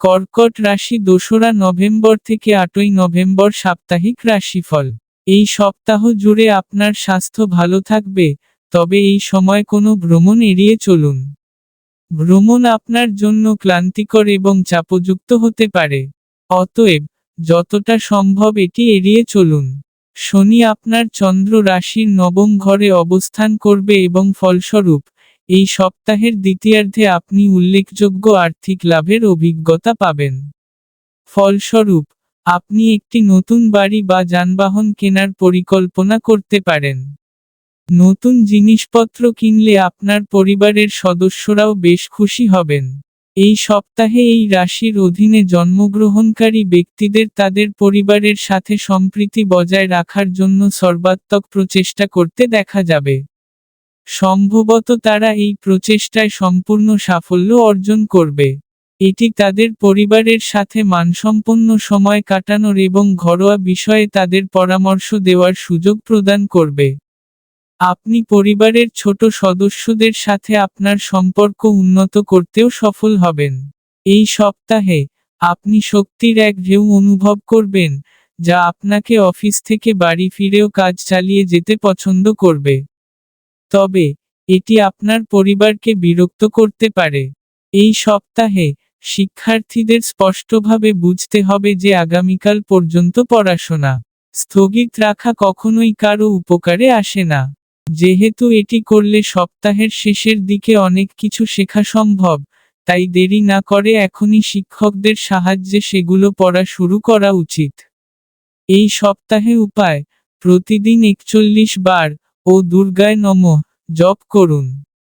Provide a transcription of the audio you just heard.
কর্কট রাশি ২রা নভেম্বর থেকে ৮ই নভেম্বর সাপ্তাহিক রাশিফল। এই সপ্তাহ জুড়ে আপনার স্বাস্থ্য ভালো থাকবে, তবে এই সময় কোনো ভ্রমণ এড়িয়ে চলুন। ভ্রমণ আপনার জন্য ক্লান্তিকর এবং চাপযুক্ত হতে পারে। অতএব, যতটা সম্ভব এটি এড়িয়ে চলুন। শনি আপনার চন্দ্র রাশির নবম ঘরে অবস্থান করবে এবং ফলস্বরূপ, এই সপ্তাহের দ্বিতীয়ার্ধে আপনি উল্লেখযোগ্য আর্থিক লাভের অভিজ্ঞতা পাবেন। ফলস্বরূপ, আপনি একটি নতুন বাড়ি বা যানবাহন কেনার পরিকল্পনা করতে পারেন। নতুন জিনিসপত্র কিনলে আপনার পরিবারের সদস্যরাও বেশ খুশি হবেন। এই সপ্তাহে এই রাশির অধীনে জন্মগ্রহণকারী ব্যক্তিদের তাদের পরিবারের সাথে সম্প্রীতি বজায় রাখার জন্য সর্বাত্মক প্রচেষ্টা করতে দেখা যাবে। সম্ভবত তারা এই প্রচেষ্টায় সম্পূর্ণ সাফল্য অর্জন করবে। এটি তাদের পরিবারের সাথে মানসম্পন্ন সময় কাটানোর এবং ঘরোয়া বিষয়ে তাদের পরামর্শ দেওয়ার সুযোগ প্রদান করবে। আপনি পরিবারের ছোট সদস্যদের সাথে আপনার সম্পর্ক উন্নত করতেও সফল হবেন। এই সপ্তাহে, আপনি শক্তির এক ঢেউ অনুভব করবেন, যা আপনাকে অফিস থেকে বাড়ি ফিরেও কাজ চালিয়ে যেতে পছন্দ করবে। তবে, এটি আপনার পরিবারকে বিরক্ত করতে পারে। এই সপ্তাহে, শিক্ষার্থীদের স্পষ্টভাবে বুঝতে হবে যে আগামীকাল পর্যন্ত পড়াশোনা স্থগিত রাখা কখনোই কারও উপকারে আসে না। যেহেতু এটি করলে সপ্তাহের শেষের দিকে অনেক কিছু শেখা সম্ভব, তাই দেরি না করে এখনই শিক্ষকদের সাহায্যে সেগুলো পড়া শুরু করা উচিত। এই সপ্তাহে উপায়: প্রতিদিন ৪১ বার ও দুর্গায় নমঃ জপ করুন।